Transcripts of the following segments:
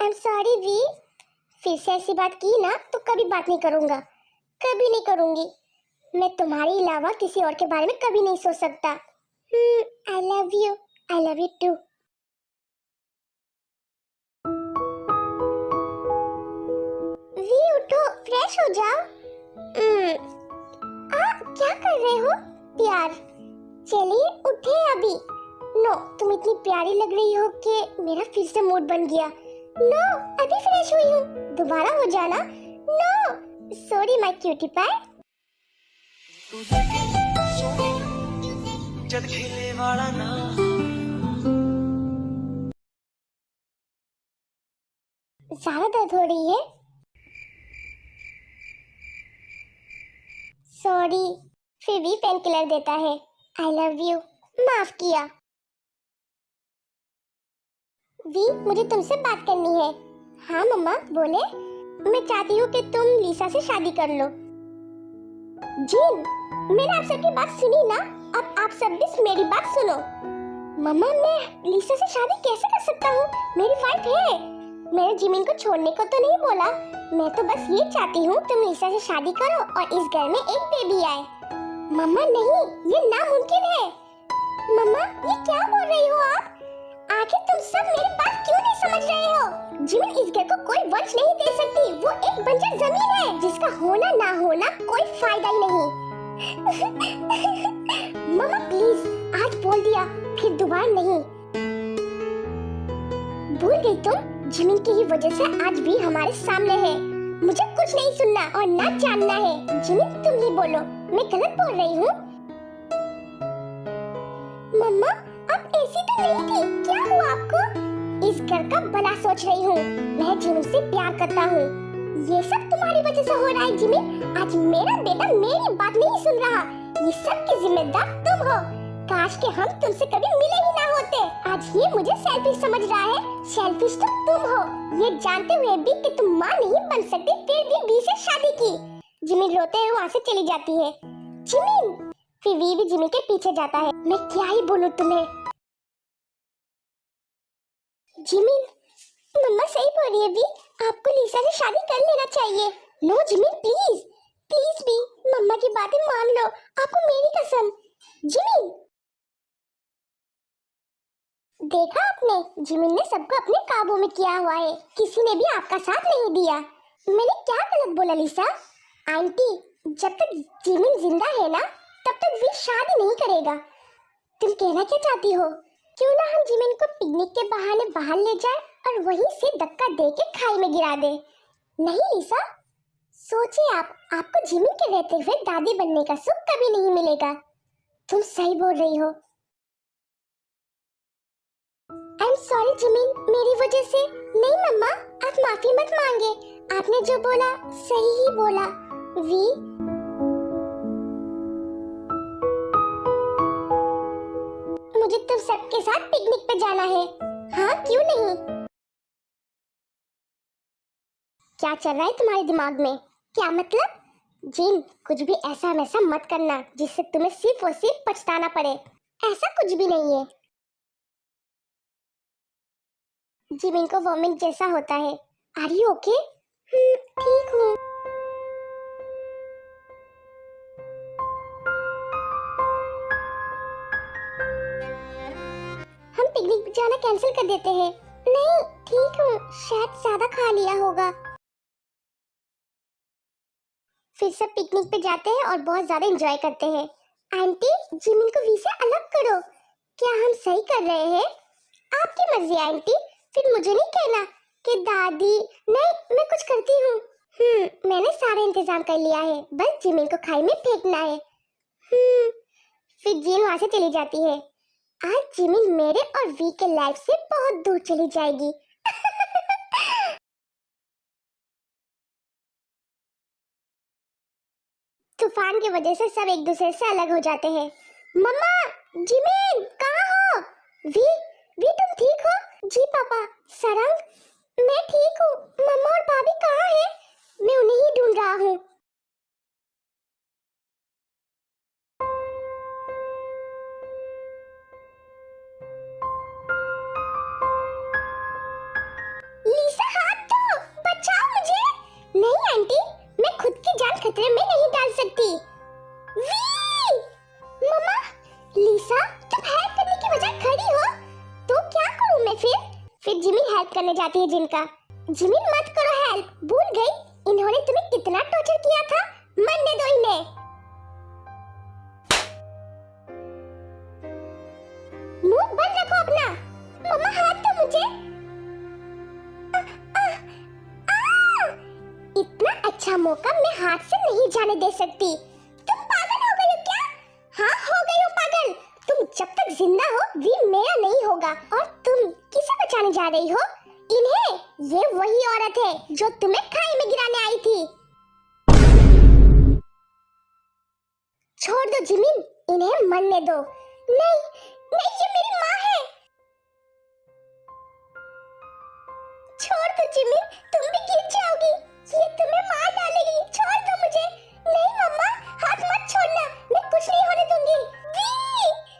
I am sorry we, फिर से ऐसी बात की ना तो कभी बात नहीं करूंगा, कभी नहीं करूंगी। मैं तुम्हारे अलावा किसी और के बारे में कभी नहीं सोच सकता। I love you too. V उठो, फ्रेश हो जाओ। क्या कर रहे हो प्यार? चलिए उठे अभी। नो, तुम इतनी प्यारी लग रही हो कि मेरा फिर से मूड बन गया। नो, अभी फ्रेश हुई हूँ, दोबारा हो जाना। No, sorry my cutie pie. जद खिले वाला ना ज्यादा दर्द हो रही है? सॉरी, फिर भी पेन किलर देता है। आई लव यू, माफ किया। वी, मुझे तुमसे बात करनी है। हाँ मम्मा, बोले। मैं चाहती हूँ कि तुम लीसा से शादी कर लो। जीन, मैंने आप सबकी बात सुनी ना, अब आप सब भी मेरी बात सुनो। मम्मा, मैं लीसा से शादी कैसे कर सकता हूँ? मेरी वाइफ है। मैंने जिमिन को छोड़ने को तो नहीं बोला, मैं तो बस ये चाहती हूँ तुम लीसा से शादी करो और इस घर में एक बेबी आए। मम्मा नहीं, ये नामुमकिन है। मम्मा, ये क्या बोल रही हो आप? आखिर तुम सब मेरी बात क्यों नहीं समझ रहे हो? जिमिन इस घर को कोई वंश नहीं दे सकती, वो एक बंजर जमीन है जिसका होना ना होना कोई फायदा ही नहीं। मम्मा प्लीज, आज बोल दिया फिर दोबारा नहीं। भूल गई तुम? जिमिन की ही वजह से आज भी हमारे सामने है। मुझे कुछ नहीं सुनना और ना जानना है। जिमिन तुम ही बोलो, मैं गलत बोल रही हूँ? मम्मा, अब ऐसी तो नहीं थी, क्या हुआ आपको? इस घर का भला सोच रही हूँ, मैं जिमिन से प्यार करता हूँ। ये सब तुम्हारी वजह से हो रहा है जिमिन। आज मेरा बेटा मेरी बात नहीं सुन रहा, ये सब की जिम्मेदार तुम हो। काश कि हम तुमसे कभी मिले ही ना होते। आज ये मुझे सेल्फिश समझ रहा है, सेल्फिश तो तुम हो। ये जानते हुए भी कि तुम माँ नहीं बन सकती, फिर भी वी से शादी की। जिमिन रोते हुए वहाँ से चली जाती है। जिमिन, फिर वी भी जिमिन के पीछे जाता है। मैं क्या ही बोलूं तुम्हें। जिमिन, मम्मा सही बोल रही है वी, आपको लीसा से शादी कर लेना चाहिए। नो जिमिन प्लीज, प्लीज भी, मम्मा की बातें मान लो, आपको मेरी कसम। जिमिन, देखा आपने, जिमिन ने सबको अपने काबू में किया हुआ है, किसी ने भी आपका साथ नहीं दिया। मैंने क्या गलत बोला लीसा? आंटी, जब तक जिमिन जिंदा है ना, तब तक वी शादी नहीं करेगा। तुम कहना क्या चाहती हो? क्यों ना हम जिमिन को पिकनिक के बहाने बाहर ले जाए और वहीं से धक्का दे के खाई में गिरा दे। नहीं लीसा, सोचिए आपको जिमिन के रहते हुए दादी बनने का सुख कभी नहीं मिलेगा। तुम सही बोल रही हो। आई एम सॉरी जिमिन, मेरी वजह से। नहीं मम्मा, आप माफी मत मांगे, आपने जो बोला सही ही बोला। वी, मुझे तुम सबके साथ पिकनिक पे जाना है। हाँ क्यों नहीं? क्या चल रहा है तुम्हारे दिमाग में? क्या मतलब? जिन, कुछ भी ऐसा वैसा मत करना जिससे तुम्हें सिर्फ और सिर्फ पछताना पड़े। ऐसा कुछ भी नहीं है। जिमिन को वोमिट जैसा होता है। Are you okay? ठीक हूँ। हम पिकनिक जाना कैंसिल कर देते हैं। नहीं, ठीक हूँ, शायद ज्यादा खा लिया होगा। फिर सब पिकनिक पे जाते हैं और बहुत ज्यादा एंजॉय करते हैं। आंटी, जिमिन को वी से अलग करो। क्या हम सही कर रहे हैं? आपकी मर्जी आंटी, फिर मुझे नहीं कहना कि दादी। नहीं, मैं कुछ करती हूँ। मैंने सारा इंतजाम कर लिया है, बस जिमिन को खाई में फेंकना है। फिर जिन वहाँ से चली जाती है। आज जिमिन मेरे और वी के लाइफ से बहुत दूर चली जाएगी। तूफान की वजह से सब एक दूसरे से अलग हो जाते हैं। मम्मा, जिमिन कहाँ हो? वी, वी तुम ठीक हो? जी पापा। सरंग, मैं ठीक हूँ। मम्मा और भाभी कहाँ हैं? मैं उन्हें ही ढूंढ रहा हूँ। लीसा करने जाती है जिनका। जिमिन मत करो हेल्प, भूल गई इन्होंने तुम्हें कितना टॉर्चर किया था। मरने दो इन्हें। मुंह बंद रखो अपना। मम्मा हाथ दो मुझे। आ, आ, आ। इतना अच्छा मौका मैं हाथ से नहीं जाने दे सकती। तुम पागल हो गई हो क्या? हाँ हो गई हो पागल। तुम जब तक जिंदा हो वी मेरा नहीं होगा। और तुम किसे बचाने जा रही हो? इन्हें। ये वही औरत है जो तुम्हें खाई में गिराने आई थी। छोड़ दो जिमिन, इन्हें मरने दो। नहीं नहीं, ये मेरी माँ है। छोड़ दो जिमिन, तुम भी गिर जाओगी। ये तुम्हें मार डालेगी। छोड़ दो मुझे। नहीं मम्मा, हाथ मत छोड़ना, मैं कुछ नहीं होने दूंगी।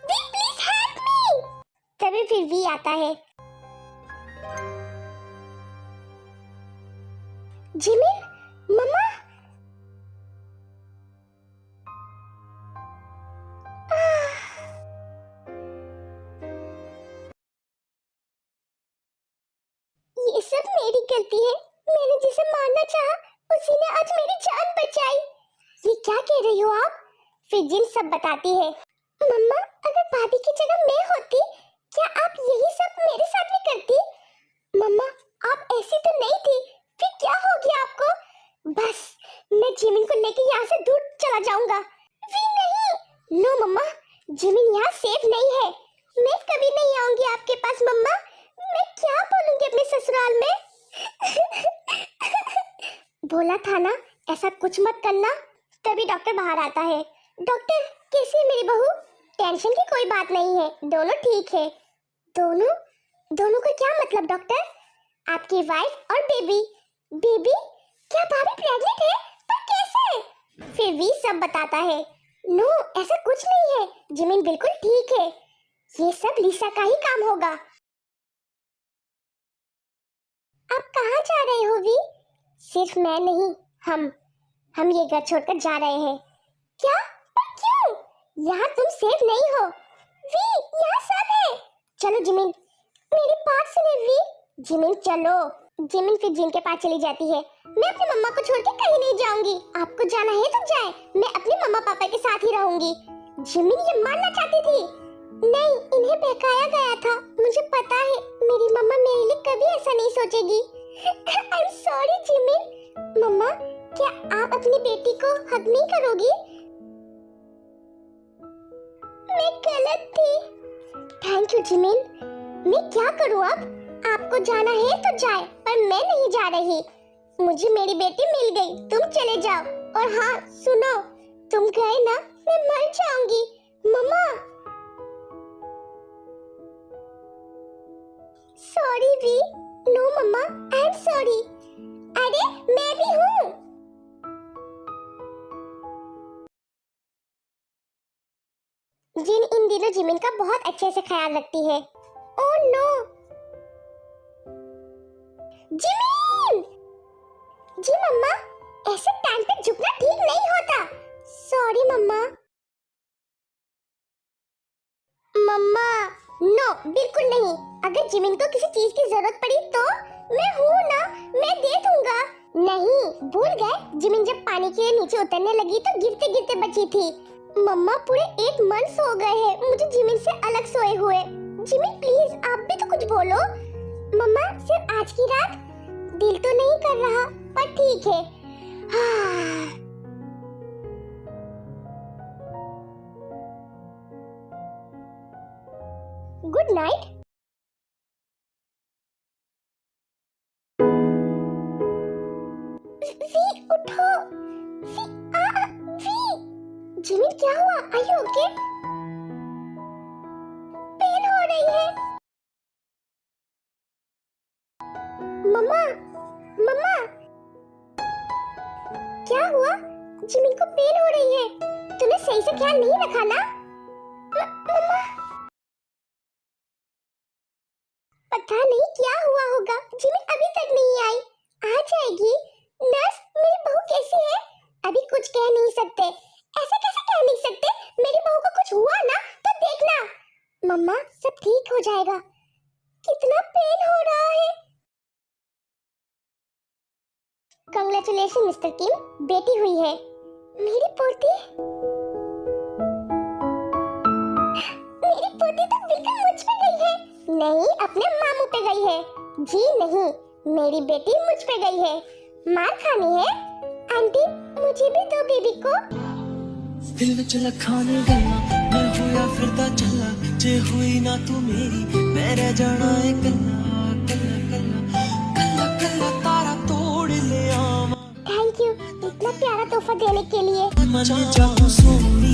V please help me. तभी फिर वी आता है। जिमिन, मम्मा। ये सब मेरी गलती है। मैंने जिसे मारना चाहा उसी ने आज मेरी जान बचाई। ये क्या कह रही हो आप? फिर जिन सब बताती है। मम्मा, अगर भाभी की जगह मैं होती, क्या आप यही सब मेरे साथ भी करती? मम्मा, आप ऐसी तो नहीं थी, फिर क्या हो गया आपको? बस मैं जिमिन को लेके यहाँ से दूर चला जाऊंगा। भी नहीं। नो मम्मा, जिमिन यहाँ सेफ नहीं है। मैं कभी नहीं आऊंगी आपके पास मम्मा। मैं क्या बोलूंगी अपने ससुराल में? बोला था ना ऐसा कुछ मत करना। तभी डॉक्टर बाहर आता है। डॉक्टर, कैसी है मेरी बहू? टेंशन की कोई बात नहीं है, दोनों ठीक है। दोनों? दोनों का क्या मतलब डॉक्टर? आपकी वाइफ और बेबी। बेबी? क्या भाभी प्रेग्नेंट है? पर कैसे? फिर वी सब बताता है। नो, ऐसा कुछ नहीं है, जिमिन बिल्कुल ठीक है। ये सब लिसा का ही काम होगा। आप कहाँ जा रहे हो वी? सिर्फ मैं नहीं, हम ये घर छोड़कर जा रहे हैं। क्या? पर क्यों? यहाँ तुम सेफ नहीं हो। वी, यहाँ सब है। चलो जिमिन, मेरी बात सुने वी। जिमिन चलो। जिमिन फिर जिन के पास चली जाती है। मैं अपनी मम्मा को छोड़ के कहीं नहीं जाऊंगी। आपको जाना है तो जाए, मैं अपने मम्मा पापा के साथ ही रहूंगी। जिमिन ये मानना चाहती थी। नहीं, इन्हें बहकाया गया था। मुझे पता है मेरी मम्मा मेरे लिए कभी ऐसा नहीं सोचेगी। I am sorry Jimin. मम्मा, क्या आप अपनी बेटी को हग नहीं करोगी? मैं गलत थी। Thank you Jimin. मैं क्या करूं अब? आपको जाना है तो जाए, पर मैं नहीं जा रही। मुझे मेरी बेटी मिल गई, तुम चले जाओ। और हाँ सुनो, तुम गए ना मैं मर जाऊंगी। मम्मा। Sorry V. नो मम्मा, आई एम सॉरी। अरे मैं भी हूँ। जिन इन दिनों जिमिन का बहुत अच्छे से ख्याल रखती है। Oh no. जिमिन! जी मम्मा, ऐसे टाइम पे झुकना ठीक नहीं होता। सॉरी मम्मा। मम्मा, नो बिल्कुल नहीं। अगर जिमिन को किसी चीज की जरूरत पड़ी तो मैं हूँ ना, मैं दे दूंगा। नहीं, भूल गए जिमिन जब पानी के नीचे उतरने लगी तो गिरते गिरते बची थी। मम्मा पूरे 8 मंथ्स हो गए हैं मुझे जिमिन से अलग सोए हुए। जिमिन प्लीज आप भी तो कुछ बोलो। मम्मा सिर्फ आज की रात। दिल तो नहीं कर रहा, पर ठीक है। Good night. वी उठो। V V. जिमिन क्या हुआ? Are you okay? पेन हो रही है। मम्मा, मम्मा। क्या हुआ? जिमिन को पेन हो रही है। तूने सही से ख्याल नहीं रखा ना? मम्मा। पता नहीं क्या हुआ होगा, जिमिन अभी तक नहीं आई। आ जाएगी। नर्स, मेरी बहू कैसी है? अभी कुछ कह नहीं सकते। ऐसे कैसे कह नहीं सकते? मेरी बहू को कुछ हुआ ना तो देखना। मम्मा सब ठीक हो जाएगा। कितना पेन हो रहा है। कंग्रेचुलेशन मिस्टर किम, बेटी हुई है। मेरी पोती? मेरी पोती तो बिल्कुल मुझ पे गई है। नहीं, अपने मामू पे गई है। जी नहीं, मेरी बेटी मुझ पे गई है। मार खानी है? आंटी, मुझे भी दो बेबी को। दिल विच लखाने गल्ला मैं होया फिरदा चला, जे हुई ना तू मेरी मैं रह जाना है कल्ला कल्ला कल्ला कल्ला कल्ला तारा तोड़ ले आवा। थैंक यू इतना प्यारा तोहफा देने के लिए। मन जाऊं सोनी